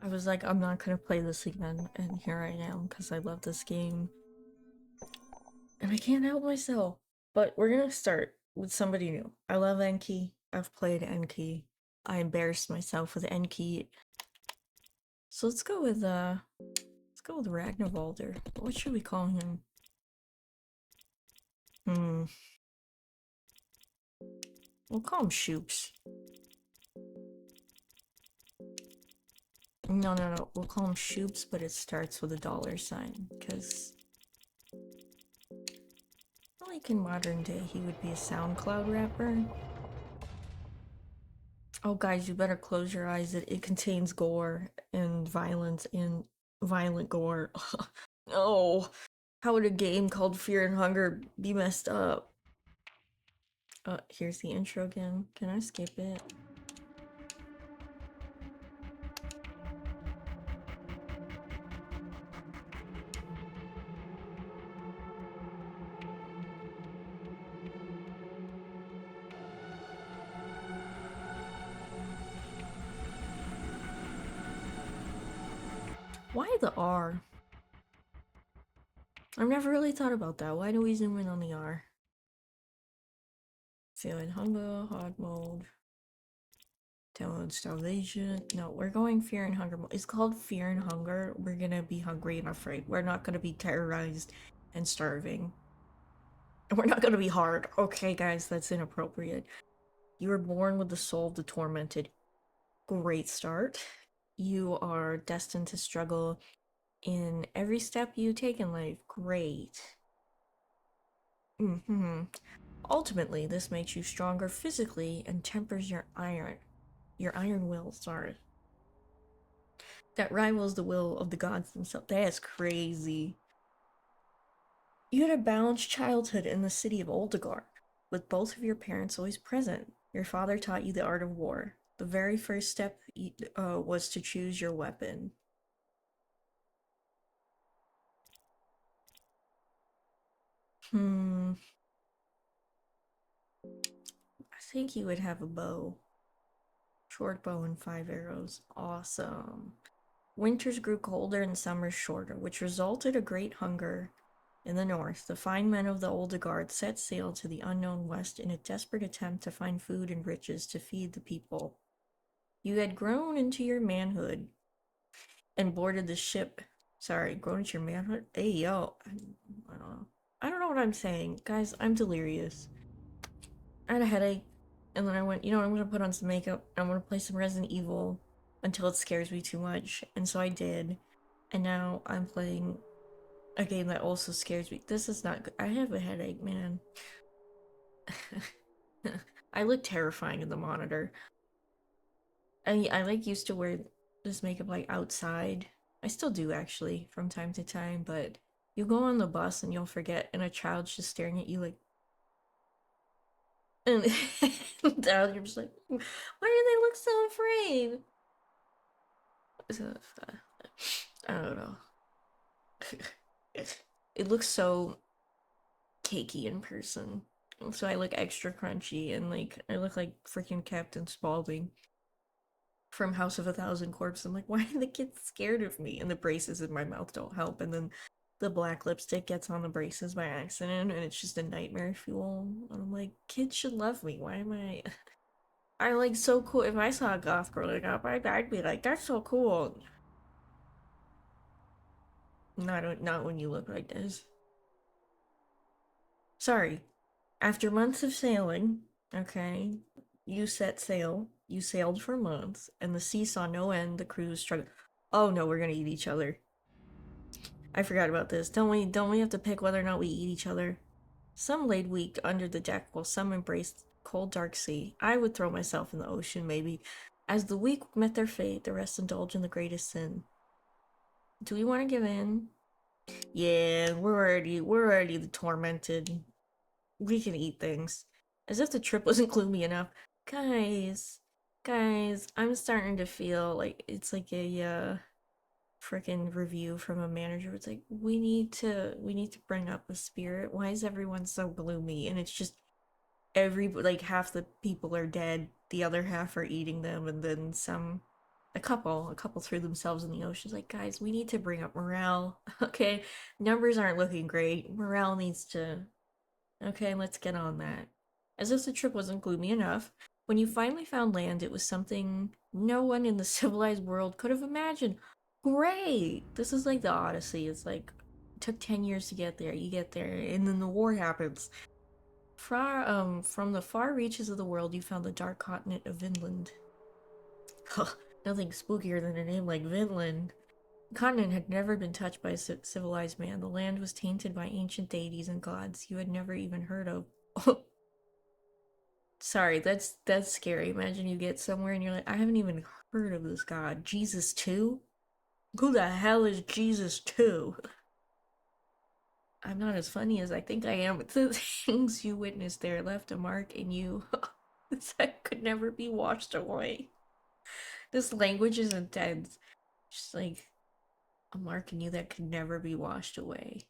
I was like, I'm not gonna play this again, and here I am, because I love this game. And I can't help myself. But we're gonna start with somebody new. I love Enki. I've played Enki. I embarrassed myself with Enki. So let's go with Ragnarvalder. What should we call him? Hmm. We'll call him Shoops. No. We'll call him Shoops, but it starts with a $sign, because like in modern day, he would be a SoundCloud rapper. Oh, guys, you better close your eyes. It contains gore and violence and violent gore. No. How would a game called Fear and Hunger be messed up? Here's the intro again. Can I skip it? Why the R? I've never really thought about that. Why do we zoom in on the R? Fear and Hunger, hard mode. Download starvation. No, we're going Fear and Hunger mode. It's called Fear and Hunger. We're gonna be hungry and afraid. We're not gonna be terrorized and starving. And we're not gonna be hard. Okay, guys, that's inappropriate. You were born with the soul of the tormented. Great start. You are destined to struggle in every step you take in life. Great. Ultimately, this makes you stronger physically and tempers your iron will, sorry. That rivals the will of the gods themselves. That's crazy. You had a balanced childhood in the city of Oldegard, with both of your parents always present. Your father taught you the art of war. The very first step was to choose your weapon. I think you would have a bow. Short bow and 5 arrows. Awesome. Winters grew colder and summers shorter, which resulted a great hunger. In the north, the fine men of the Oldegard set sail to the unknown west in a desperate attempt to find food and riches to feed the people. You had grown into your manhood and boarded the ship. Sorry, grown into your manhood? Hey, yo. I don't know. I don't know what I'm saying. Guys, I'm delirious. I had a headache, and then I went, you know, I'm gonna put on some makeup, and I'm gonna play some Resident Evil until it scares me too much. And so I did. And now I'm playing a game that also scares me. This is not good. I have a headache, man. I look terrifying in the monitor. I like used to wear this makeup like outside. I still do actually from time to time, but you go on the bus and you'll forget, and a child's just staring at you like, and down you're just like, why do they look so afraid? So, I don't know. It looks so cakey in person. So I look extra crunchy and like I look like freaking Captain Spaulding from House of a Thousand Corpses. I'm like, why are the kids scared of me? And the braces in my mouth don't help. And then the black lipstick gets on the braces by accident, and it's just a nightmare fuel. And I'm like, kids should love me. Why am I? I like so cool. If I saw a goth growing up, I'd be like, that's so cool. Not when you look like this. Sorry. After months of sailing, okay, you set sail. You sailed for months, and the sea saw no end. The crew struggled. Oh no, we're gonna eat each other. I forgot about this. Don't we have to pick whether or not we eat each other? Some laid weak under the deck while some embraced cold dark sea. I would throw myself in the ocean, maybe. As the weak met their fate, the rest indulged in the greatest sin. Do we want to give in? Yeah, we're already the tormented. We can eat things. As if the trip wasn't gloomy enough. Guys, guys, I'm starting to feel like it's like a freaking review from a manager. It's like we need to bring up the spirit. Why is everyone so gloomy? And it's just like half the people are dead, the other half are eating them, and then some A couple threw themselves in the ocean. Like, guys, we need to bring up morale. Okay, numbers aren't looking great. Morale needs to. Okay, let's get on that. As if the trip wasn't gloomy enough, when you finally found land, it was something no one in the civilized world could have imagined. Great! This is like the Odyssey. It's like, it took 10 years to get there. You get there, and then the war happens. From the far reaches of the world, you found the dark continent of Vinland. Nothing spookier than a name like Vinland. The continent had never been touched by a civilized man. The land was tainted by ancient deities and gods you had never even heard of. Sorry, that's scary. Imagine you get somewhere and you're like, I haven't even heard of this god. Jesus too? Who the hell is Jesus too? I'm not as funny as I think I am, but the things you witnessed there left a mark in you that could never be washed away. This language is intense. Just like a mark in you that could never be washed away.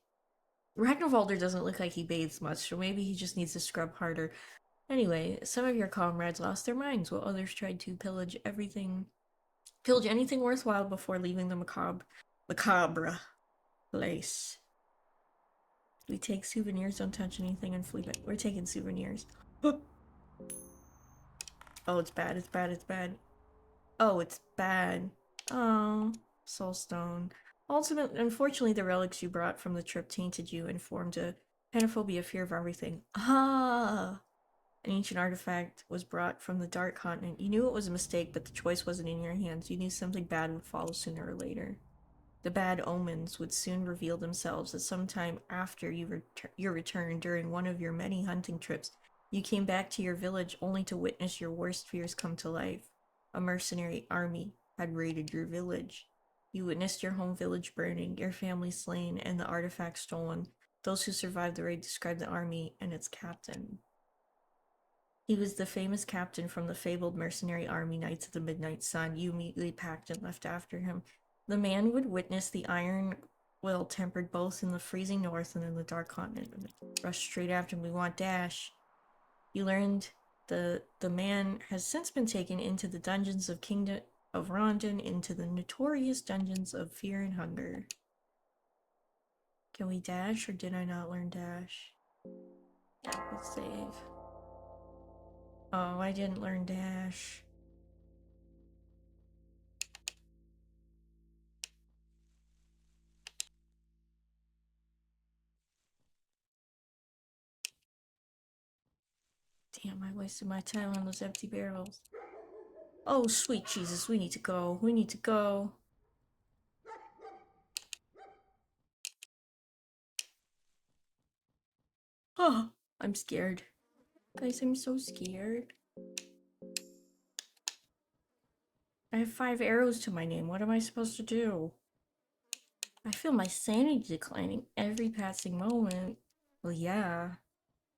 Ragnarvalder doesn't look like he bathes much, so maybe he just needs to scrub harder. Anyway, some of your comrades lost their minds while others tried to pillage anything worthwhile before leaving the macabre place. We take souvenirs, don't touch anything, and flee back. We're taking souvenirs. Oh, it's bad, it's bad, it's bad. Oh, it's bad. Oh, soulstone. Ultimately, unfortunately, the relics you brought from the trip tainted you and formed a panophobia fear of everything. Ah! An ancient artifact was brought from the Dark Continent. You knew it was a mistake, but the choice wasn't in your hands. You knew something bad would follow sooner or later. The bad omens would soon reveal themselves at some time after your return during one of your many hunting trips. You came back to your village only to witness your worst fears come to life. A mercenary army had raided your village. You witnessed your home village burning, your family slain, and the artifact stolen. Those who survived the raid described the army and its captain. He was the famous captain from the fabled mercenary army Knights of the Midnight Sun. You immediately packed and left after him. The man would witness the iron will tempered both in the freezing north and in the dark continent. Rush straight after him. We want Dash. You learned the man has since been taken into the dungeons of Kingdom of Rondon, into the notorious dungeons of Fear and Hunger. Can we dash, or did I not learn dash? Let's save. Oh, I didn't learn dash. Damn, I wasted my time on those empty barrels. Oh, sweet Jesus, we need to go. We need to go. Oh, I'm scared. Guys, I'm so scared. I have 5 arrows to my name. What am I supposed to do? I feel my sanity declining every passing moment. Well, yeah.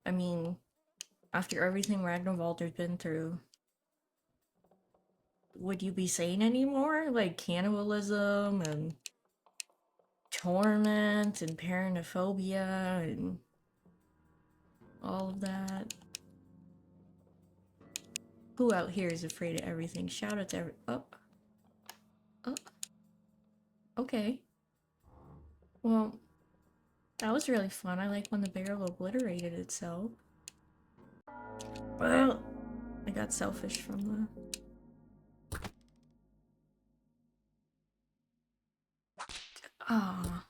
I mean, after everything Ragnarvalder's been through, would you be sane anymore? Like cannibalism and torment and paranophobia and all of that. Who out here is afraid of everything? Shout out to every. Oh. Oh. Okay. Well, that was really fun. I like when the barrel obliterated itself. Well, I got selfish from the. Ah.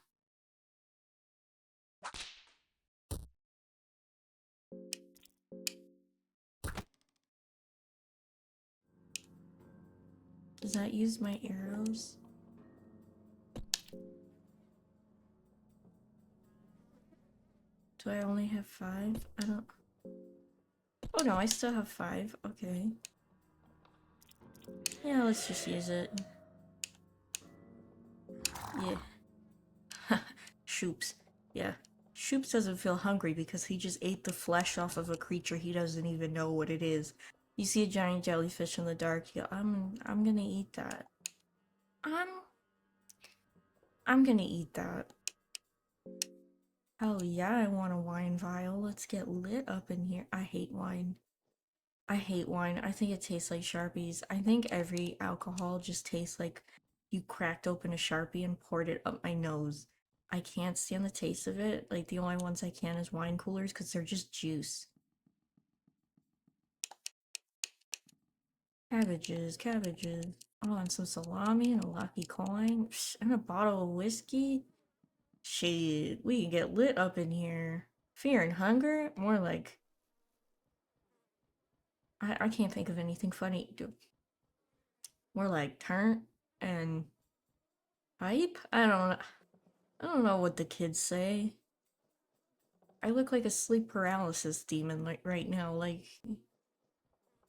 Does that use my arrows? Do I only have 5? I don't. Oh no, I still have 5. Okay. Yeah, let's just use it. Yeah. Shoops. Yeah. Shoops doesn't feel hungry because he just ate the flesh off of a creature he doesn't even know what it is. You see a giant jellyfish in the dark. Yeah, I'm gonna eat that. I'm I'm gonna eat that. Oh yeah, I want a wine vial. Let's get lit up in here. I hate wine. I hate wine. I think it tastes like Sharpies. I think every alcohol just tastes like you cracked open a Sharpie and poured it up my nose. I can't stand the taste of it. Like, the only ones I can is wine coolers because they're just juice. Cabbages, cabbages. Oh, and some salami and a lucky coin. Psh, and a bottle of whiskey. Shit, we can get lit up in here. Fear and hunger? More like. I can't think of anything funny. More like turn and hype? I don't know what the kids say. I look like a sleep paralysis demon like right now. Like,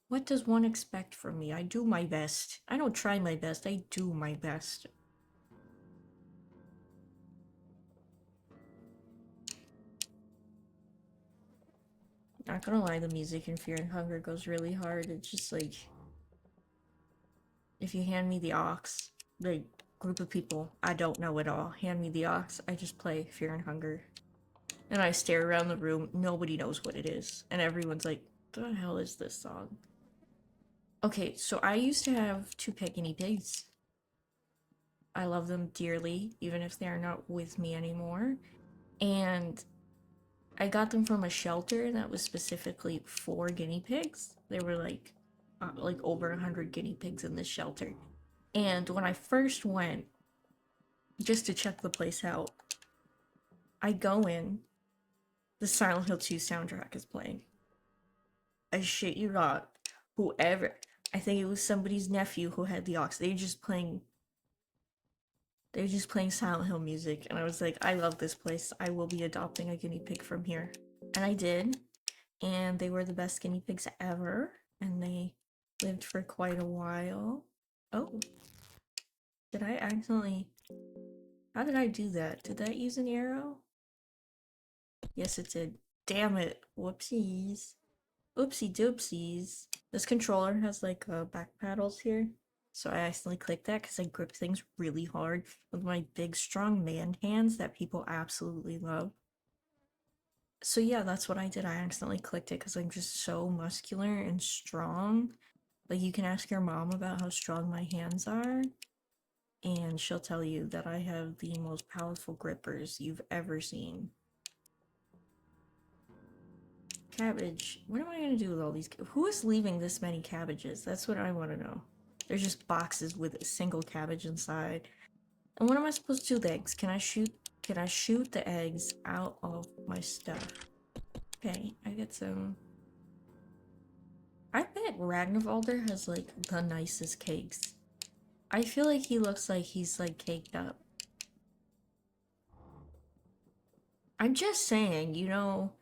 what does one expect from me? I do my best. I don't try my best, I do my best. Not gonna lie, the music in Fear and Hunger goes really hard. It's just like, if you hand me the aux, the group of people I don't know at all, hand me the aux, I just play Fear and Hunger. And I stare around the room, nobody knows what it is. And everyone's like, what the hell is this song? Okay, so I used to have two pet guinea pigs. I love them dearly, even if they are not with me anymore. And I got them from a shelter that was specifically for guinea pigs. There were like over 100 guinea pigs in this shelter. And when I first went, just to check the place out, I go in, the Silent Hill 2 soundtrack is playing. I shit you not. Whoever, I think it was somebody's nephew who had the aux. They were just playing Silent Hill music, and I was like, I love this place. I will be adopting a guinea pig from here. And I did, and they were the best guinea pigs ever, and they lived for quite a while. Oh, did I accidentally... How did I do that? Did that use an arrow? Yes, it did. Damn it. Whoopsies. Oopsie doopsies. This controller has like back paddles here. So I accidentally clicked that because I grip things really hard with my big strong man hands that people absolutely love. So yeah, that's what I did. I accidentally clicked it because I'm just so muscular and strong. Like, you can ask your mom about how strong my hands are, and she'll tell you that I have the most powerful grippers you've ever seen. Cabbage. What am I gonna do with all these? Who is leaving this many cabbages? That's what I want to know. There's just boxes with a single cabbage inside. And what am I supposed to do with the eggs? Can I shoot the eggs out of my stuff? Okay, I get some. I bet Ragnarvalder has like the nicest cakes. I feel like he looks like he's like caked up. I'm just saying, you know,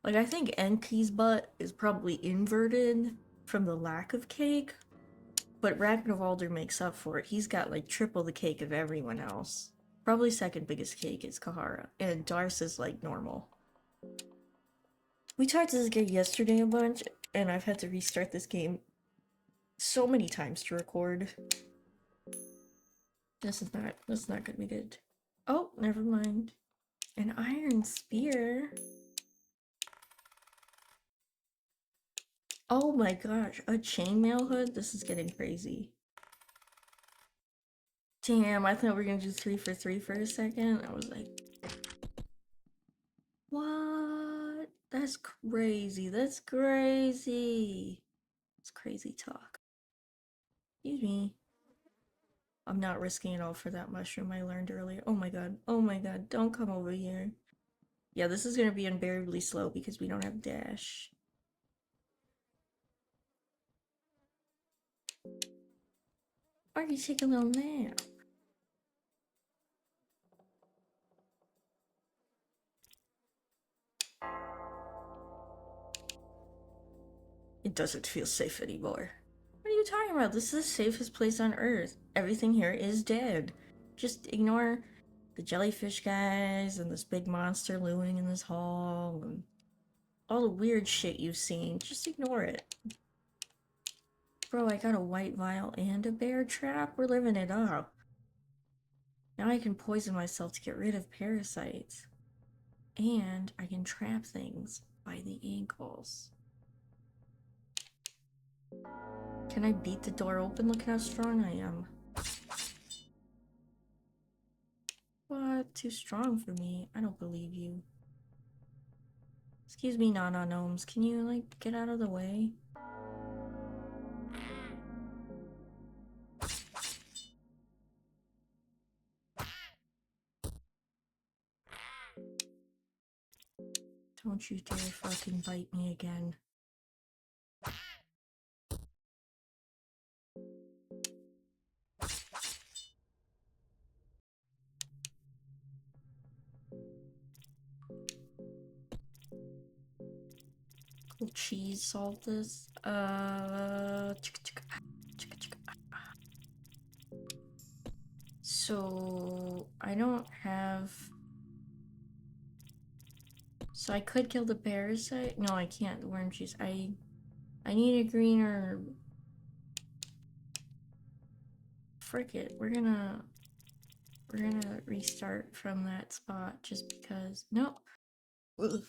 like, I think Enki's butt is probably inverted from the lack of cake, but Ragnarvalder makes up for it. He's got like triple the cake of everyone else. Probably second biggest cake is Kahara, and Dars is like normal. We tried this game yesterday a bunch, and I've had to restart this game so many times to record. This is not gonna be good. Oh, never mind. An iron spear. Oh my gosh, a chainmail hood? This is getting crazy. Damn, I thought we were gonna do 3 for 3 for a second. I was like, what? That's crazy. That's crazy. It's crazy talk. Excuse me. I'm not risking it all for that mushroom I learned earlier. Oh my god. Oh my god. Don't come over here. Yeah, this is gonna be unbearably slow because we don't have dash. Or you take a little nap. It doesn't feel safe anymore. What are you talking about? This is the safest place on Earth. Everything here is dead. Just ignore the jellyfish guys and this big monster looming in this hall and all the weird shit you've seen. Just ignore it. Bro, I got a white vial and a bear trap. We're living it up. Now I can poison myself to get rid of parasites. And I can trap things by the ankles. Can I beat the door open? Look how strong I am. What? Too strong for me? I don't believe you. Excuse me, Nana Gnomes. Can you, like, get out of the way? Don't you dare fucking bite me again. Cool cheese solve this. So I don't have. So I could kill the parasite. No, I can't. The worm cheese. I need a green herb. Frick it. We're gonna restart from that spot just because. No. Ugh.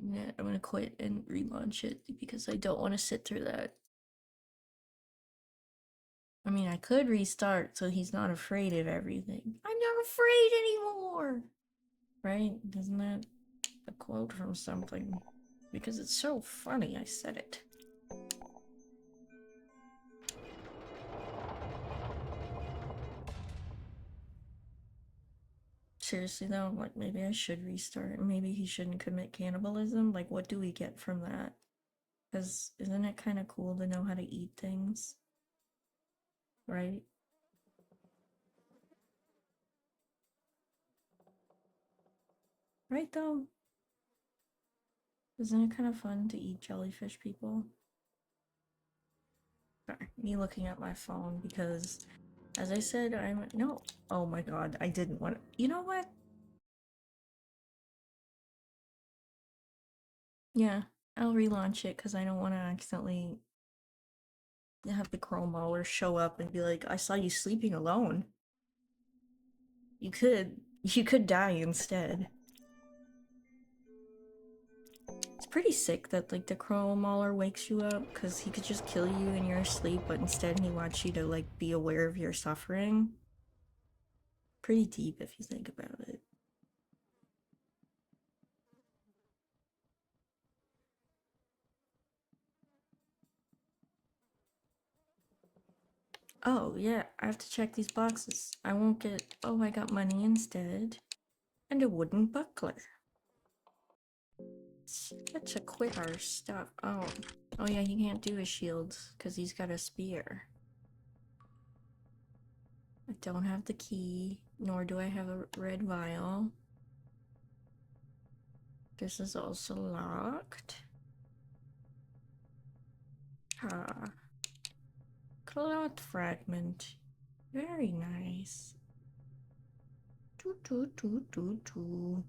Yeah, I'm gonna quit and relaunch it because I don't want to sit through that. I mean, I could restart so he's not afraid of everything. I'm not afraid anymore! Right? Isn't that a quote from something? Because it's so funny I said it. Seriously though, like maybe I should restart. Maybe he shouldn't commit cannibalism. Like, what do we get from that? Because isn't it kind of cool to know how to eat things? Right? Right though? Isn't it kind of fun to eat jellyfish people? Sorry, me looking at my phone because, as I said, I'm no. Oh my god, I didn't want. You know what? Yeah, I'll relaunch it because I don't want to accidentally have the chrome mauler show up and be like, "I saw you sleeping alone." You could die instead. It's pretty sick that like the chrome mauler wakes you up because he could just kill you in your sleep, but instead he wants you to like be aware of your suffering. Pretty deep if you think about it. Oh, yeah, I have to check these boxes. I won't get. Oh, I got money instead. And a wooden buckler. Let's equip our stuff. Oh. Oh, yeah, he can't do his shields because he's got a spear. I don't have the key, nor do I have a red vial. This is also locked. Ah. Cloth fragment. Very nice. Doo doo doo doo doo.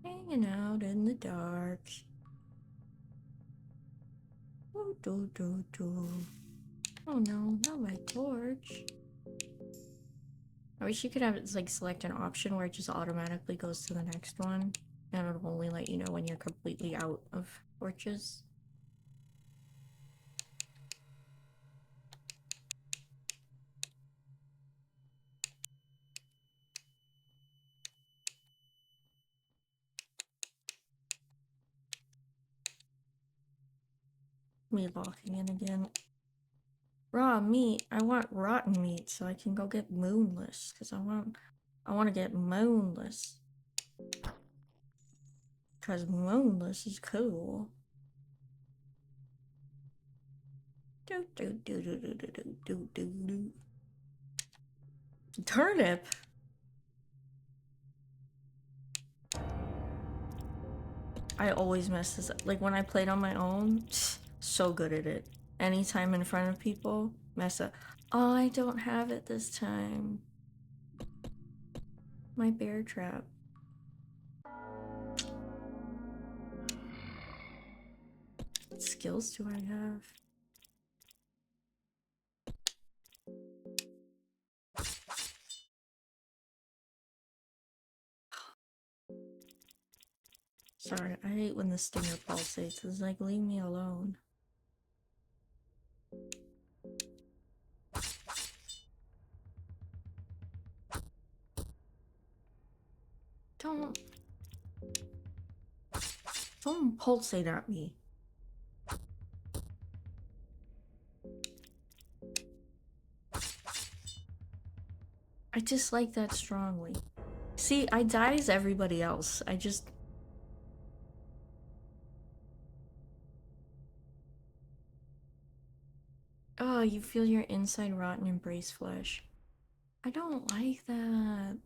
Hanging out in the dark. Doo doo doo doo. Oh no, not my torch. I wish you could have it like select an option where it just automatically goes to the next one. And it'll only let you know when you're completely out of torches. Me locking in again. Raw meat. I want rotten meat so I can go get moonless. Cause I want to get moonless. Cause moonless is cool. Do do do do do do do do do. Turnip. I always mess this up. Like when I played on my own, so good at it. Anytime in front of people, mess up. Oh, I don't have it this time. My bear trap. What skills do I have? Sorry, I hate when the stinger pulsates. It's like, leave me alone. Don't pulsate at me. I dislike that strongly. See, I die as everybody else. I just... Oh, you feel your inside rot and embrace flesh. I don't like that.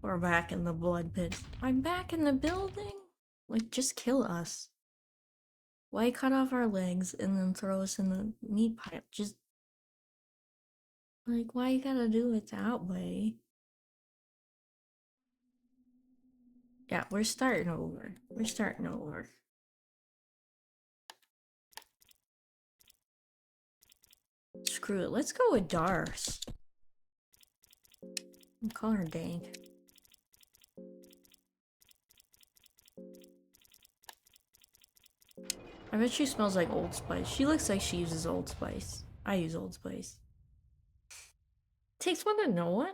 We're back in the blood pit. I'm back in the building? Like, just kill us. Why cut off our legs and then throw us in the meat pile? Just... Like, why you gotta do it that way? Yeah, we're starting over. We're starting over. Screw it, let's go with Dars. Call her Dank. I bet she smells like Old Spice. She looks like she uses Old Spice. I use Old Spice. Takes one to know one?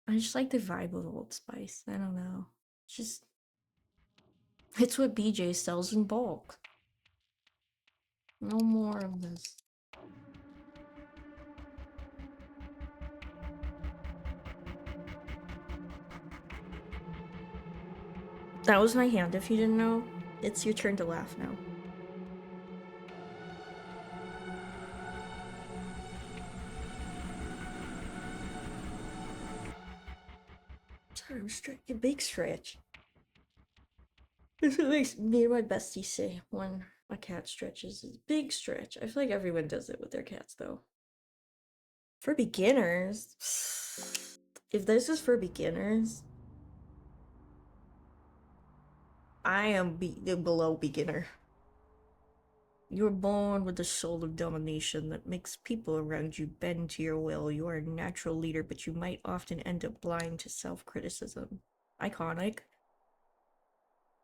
I just like the vibe of Old Spice. I don't know. Just... It's what BJ sells in bulk. No more of this. That was my hand, if you didn't know. It's your turn to laugh now. Sorry, I'm stretching a big stretch. This is what makes me and my bestie say when a cat stretches. It's a big stretch. I feel like everyone does it with their cats, though. For beginners... If this is for beginners... I am below beginner. You were born with the soul of domination that makes people around you bend to your will. You are a natural leader, but you might often end up blind to self-criticism. Iconic.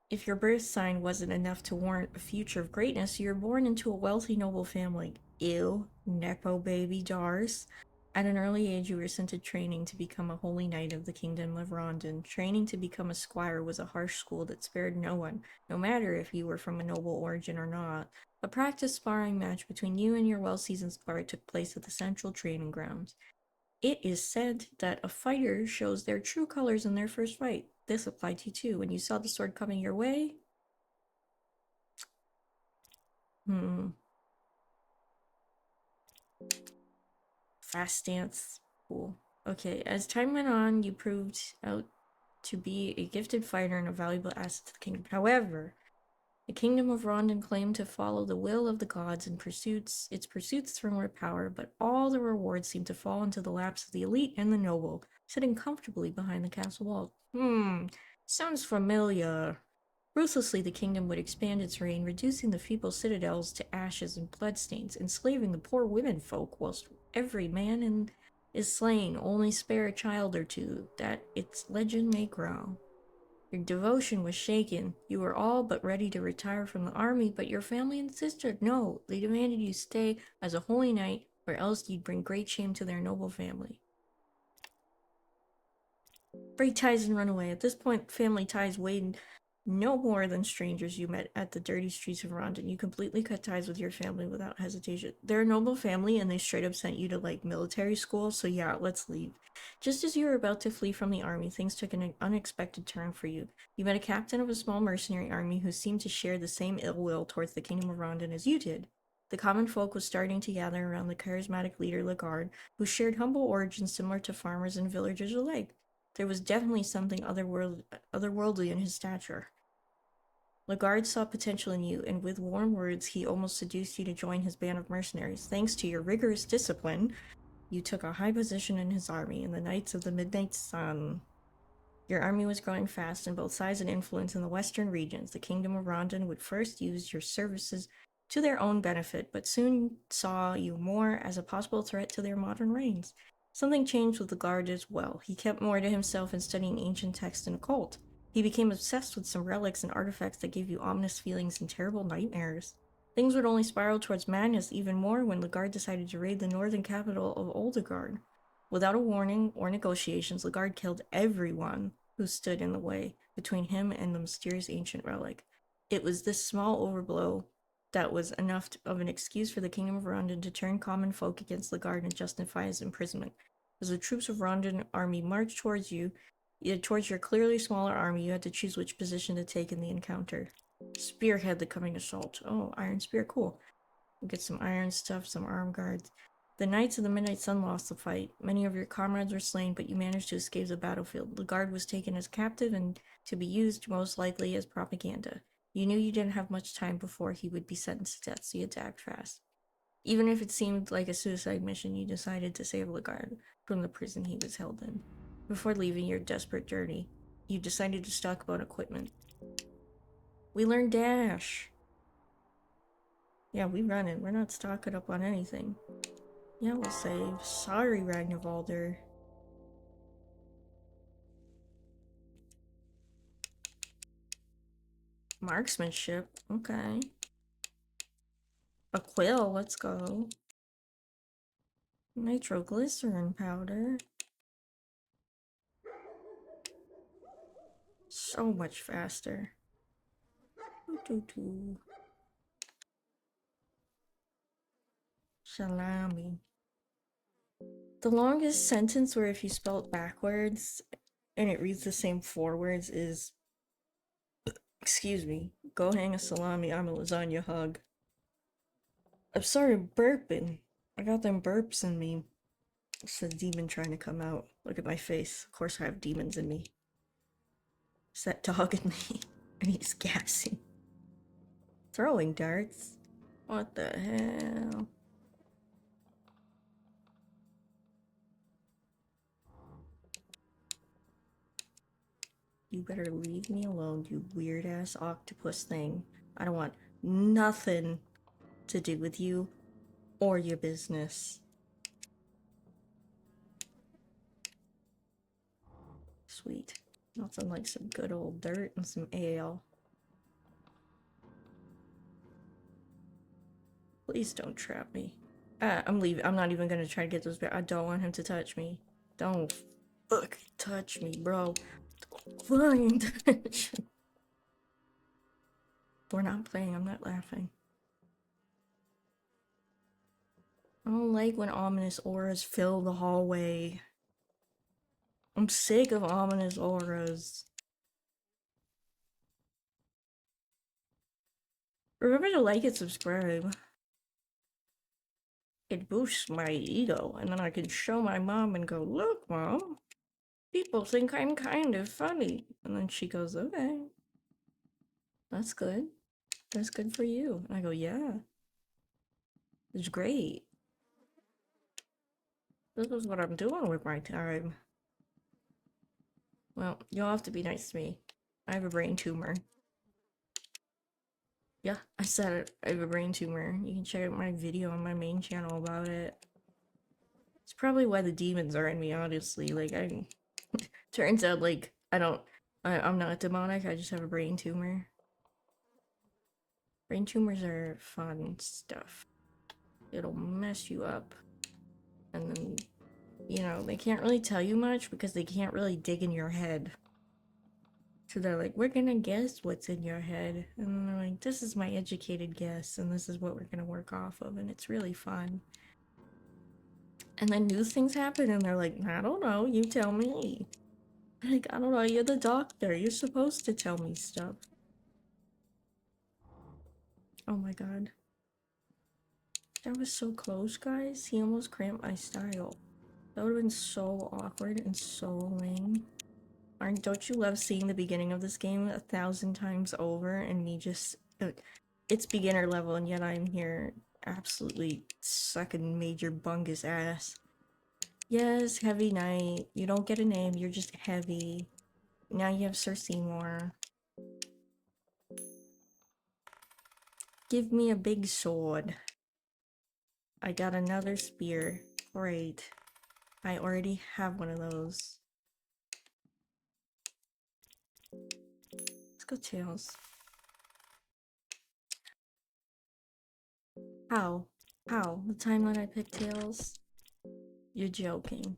If your birth sign wasn't enough to warrant a future of greatness, you were born into a wealthy, noble family. Ew. Nepo baby Dars. At an early age, you were sent to training to become a holy knight of the Kingdom of Rondon. Training to become a squire was a harsh school that spared no one, no matter if you were from a noble origin or not. A practice sparring match between you and your well-seasoned squire took place at the central training grounds. It is said that a fighter shows their true colors in their first fight. This applied to you too. When you saw the sword coming your way... Fast dance. Cool. Okay, as time went on, you proved out to be a gifted fighter and a valuable asset to the kingdom. However, the Kingdom of Rondon claimed to follow the will of the gods and its pursuits for more power, but all the rewards seemed to fall into the laps of the elite and the noble, sitting comfortably behind the castle wall. Sounds familiar. Ruthlessly, the kingdom would expand its reign, reducing the feeble citadels to ashes and bloodstains, enslaving the poor women folk, whilst every man is slain, only spare a child or two, that its legend may grow. Your devotion was shaken. You were all but ready to retire from the army, but your family insisted. No, they demanded you stay as a holy knight, or else you'd bring great shame to their noble family. Break ties and run away. At this point, family ties weighed no more than strangers you met at the dirty streets of Rondon. You completely cut ties with your family without hesitation. They're a noble family, and they straight up sent you to, like, military school, so yeah, let's leave. Just as you were about to flee from the army, things took an unexpected turn for you. You met a captain of a small mercenary army who seemed to share the same ill will towards the Kingdom of Rondon as you did. The common folk was starting to gather around the charismatic leader Lagarde, who shared humble origins similar to farmers and villagers alike. There was definitely something otherworldly in his stature. Lagarde saw potential in you, and with warm words, he almost seduced you to join his band of mercenaries. Thanks to your rigorous discipline, you took a high position in his army in the Knights of the Midnight Sun. Your army was growing fast in both size and influence in the western regions. The Kingdom of Rondon would first use your services to their own benefit, but soon saw you more as a possible threat to their modern reigns. Something changed with Lagarde as well. He kept more to himself in studying ancient texts and occult. He became obsessed with some relics and artifacts that gave you ominous feelings and terrible nightmares. Things would only spiral towards madness even more when Lagarde decided to raid the northern capital of Oldegard. Without a warning or negotiations, the guard killed everyone who stood in the way between him and the mysterious ancient relic. It was this small overblow that was enough of an excuse for the Kingdom of Rondon to turn common folk against the guard and justify his imprisonment. As the troops of Rondon army marched towards you, towards your clearly smaller army, you had to choose which position to take in the encounter. Spearhead the coming assault. Oh, Iron Spear, cool. We'll get some iron stuff, some arm guards. The Knights of the Midnight Sun lost the fight. Many of your comrades were slain, but you managed to escape the battlefield. The guard was taken as captive and to be used, most likely, as propaganda. You knew you didn't have much time before he would be sentenced to death, so you had to act fast. Even if it seemed like a suicide mission, you decided to save the guard from the prison he was held in. Before leaving your desperate journey, you decided to stock up on equipment. We learned Dash! Yeah, we running. We're not stocking up on anything. Yeah, we'll save. Sorry, Ragnarvalder. Marksmanship. Okay. A quill. Let's go. Nitroglycerin powder. So much faster. Salami. The longest sentence where if you spell it backwards and it reads the same forwards is, excuse me, go hang a salami, I'm a lasagna hug. I'm sorry, burping. I got them burps in me. It's a demon trying to come out. Look at my face. Of course I have demons in me. It's that dog in me. And he's gassing. Throwing darts? What the hell? You better leave me alone, you weird-ass octopus thing. I don't want nothing to do with you or your business. Sweet. Nothing like some good old dirt and some ale. Please don't trap me. I'm leaving. I'm not even gonna try to get those back. I don't want him to touch me. Don't fucking touch me, bro. Don't fucking touch me. We're not playing. I'm not laughing. I don't like when ominous auras fill the hallway. I'm sick of ominous auras. Remember to like and subscribe. It boosts my ego, and then I can show my mom and go, look, Mom, people think I'm kind of funny. And then she goes, okay, that's good. That's good for you. And I go, yeah, it's great. This is what I'm doing with my time. Well, you'll have to be nice to me. I have a brain tumor. Yeah, I said it. I have a brain tumor. You can check out my video on my main channel about it. It's probably why the demons are in me, honestly. Like, I... Turns out, like, I'm not demonic, I just have a brain tumor. Brain tumors are fun stuff. It'll mess you up. And then, you know, they can't really tell you much because they can't really dig in your head. So they're like, we're gonna guess what's in your head. And then they're like, this is my educated guess, and this is what we're gonna work off of, and it's really fun. And then new things happen, and they're like, I don't know, you tell me. Like, I don't know, you're the doctor, you're supposed to tell me stuff. Oh my god. That was so close, guys. He almost cramped my style. That would have been so awkward and so lame. Don't you love seeing the beginning of this game 1,000 times over and me just... it's beginner level and yet I'm here absolutely sucking major bungus ass. Yes, Heavy Knight. You don't get a name, you're just heavy. Now you have Sir Seymour. Give me a big sword. I got another spear. Great. I already have one of those. Let's go Tails. How? How? The time that I picked Tails? You're joking.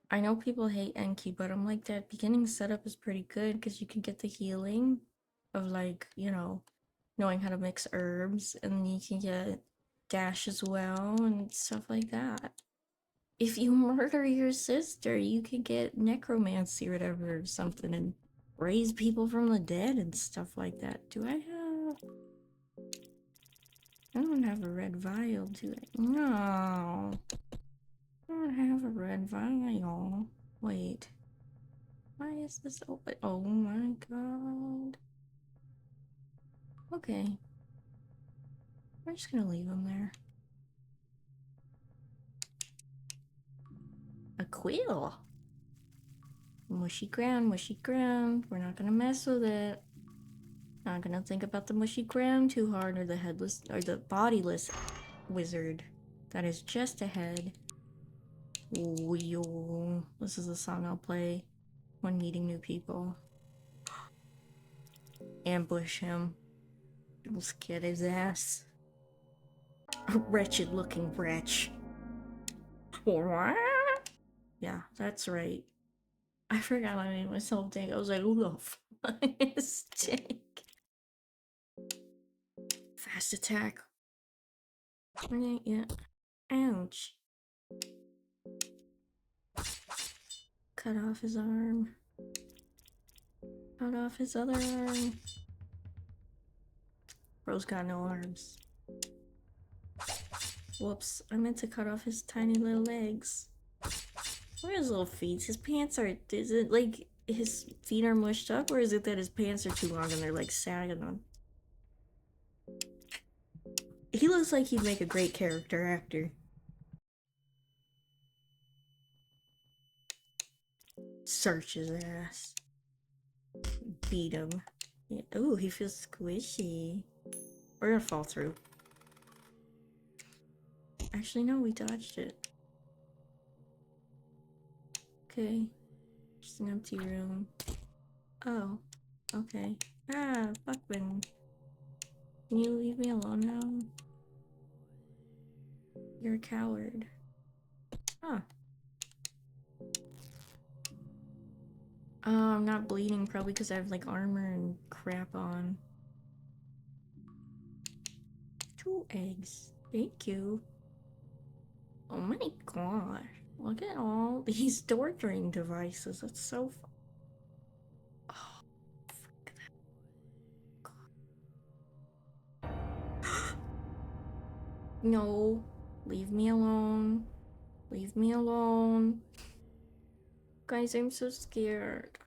I know people hate Enki, but I'm like, that beginning setup is pretty good because you can get the healing of, like, you know, knowing how to mix herbs, and you can get dash as well and stuff like that. If you murder your sister, you can get necromancy or whatever or something and raise people from the dead and stuff like that. Do I have... I don't have a red vial, do I? No. I don't have a red vial. Wait. Why is this open? Oh my god. Okay. We're just gonna leave him there. A quill. Mushy ground, mushy ground. We're not gonna mess with it. Not gonna think about the mushy ground too hard, or the headless, or the bodiless wizard that is just ahead. Ooh, this is a song I'll play when meeting new people. Ambush him. Let's get his ass. A wretched looking wretch. Yeah, that's right. I forgot I made myself think. I was like, who the fuck is Dick? Fast attack. Okay, yeah. Ouch. Cut off his arm. Cut off his other arm. Bro's got no arms. Whoops, I meant to cut off his tiny little legs. Look at his little feet. His pants are... Is it like his feet are mushed up, or is it that his pants are too long and they're like sagging on? He looks like he'd make a great character actor. Search his ass. Beat him. Yeah. Ooh, he feels squishy. We're gonna fall through. Actually, no, we dodged it. Okay. Just an empty room. Oh. Okay. Ah, Buckman. Can you leave me alone now? You're a coward. Huh. I'm not bleeding, probably because I have like armor and crap on. 2 eggs. Thank you. Oh my god. Look at all these torturing devices. That's so fun. Oh, frick that. No. Leave me alone. Leave me alone. Guys, I'm so scared.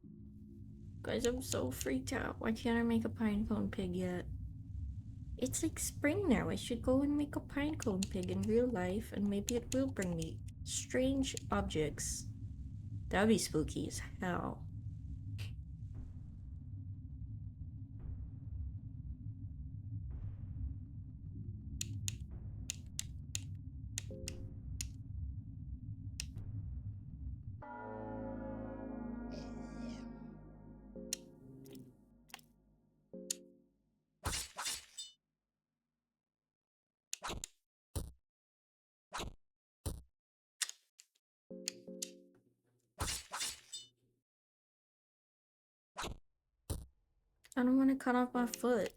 Guys, I'm so freaked out. Why can't I make a pinecone pig yet? It's like spring now. I should go and make a pinecone pig in real life, and maybe it will bring me strange objects. That'd be spooky as hell. I don't want to cut off my foot.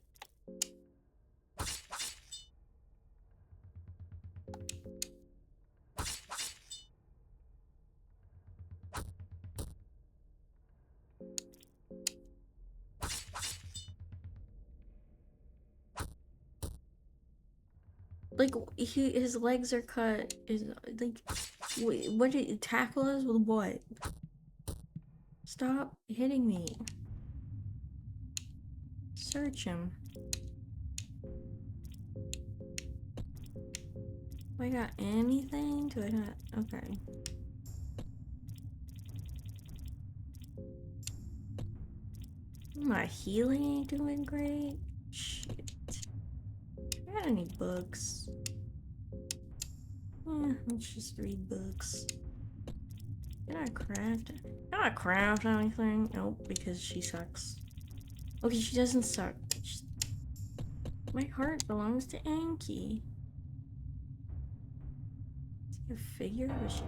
Like, his legs are cut. Is like, wait, what did you tackle us with? What? Stop hitting me. Search him. Do I got anything? Do I not? Okay. My healing ain't doing great. Shit. Got any books? Let's just read books. Can I craft? Can I craft anything? Nope, because she sucks. Okay, she doesn't suck. My heart belongs to Anki. Is he a figure? Was she?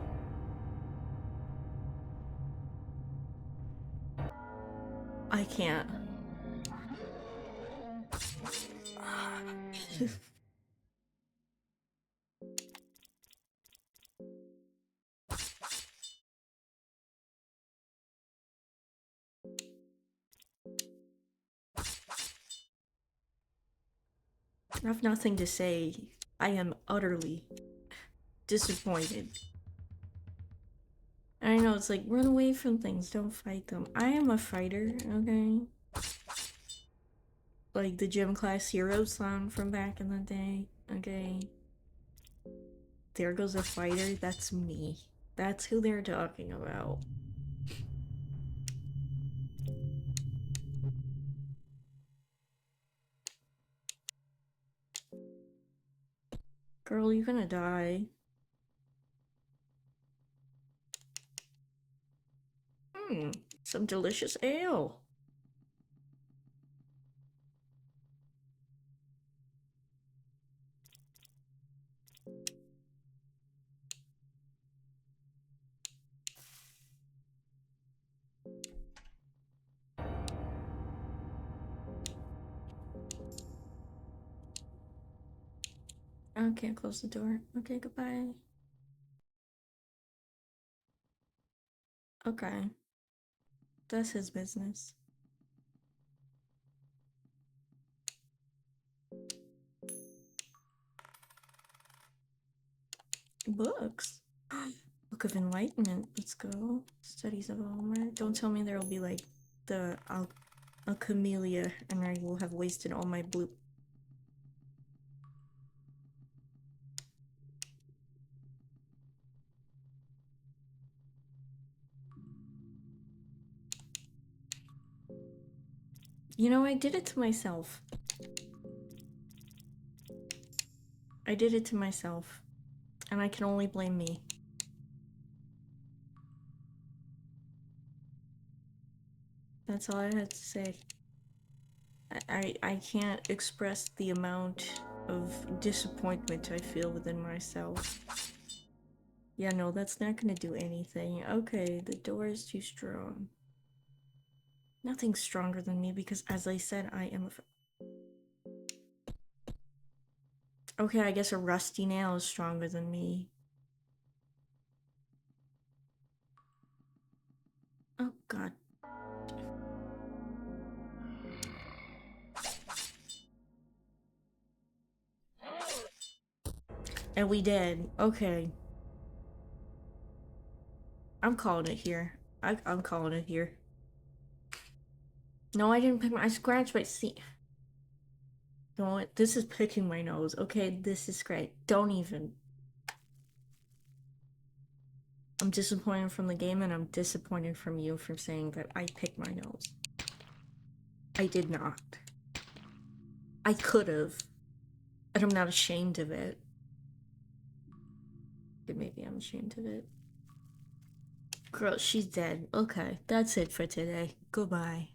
I can't. I have nothing to say. I am utterly disappointed. I know, it's like, run away from things, don't fight them. I am a fighter, okay? Like the gym class hero song from back in the day, okay? There goes a fighter, that's me. That's who they're talking about. Girl, you're gonna die. Some delicious ale. I can't close the door. Okay, goodbye. Okay. That's his business. Books. Book of Enlightenment. Let's go. Studies of Homer. Don't tell me there will be like the Alchemelia and I will have wasted all my blue. You know, I did it to myself. I did it to myself. And I can only blame me. That's all I had to say. I can't express the amount of disappointment I feel within myself. Yeah, no, that's not gonna do anything. Okay, the door is too strong. Nothing's stronger than me because, as I said, I am okay, I guess a rusty nail is stronger than me. Oh, God. And we did. Okay. I'm calling it here. I'm calling it here. No, I didn't pick my- I scratched my seat. You know what? This is picking my nose. Okay, this is great. Don't even. I'm disappointed from the game and I'm disappointed from you for saying that I picked my nose. I did not. I could have. And I'm not ashamed of it. Maybe I'm ashamed of it. Girl, she's dead. Okay, that's it for today. Goodbye.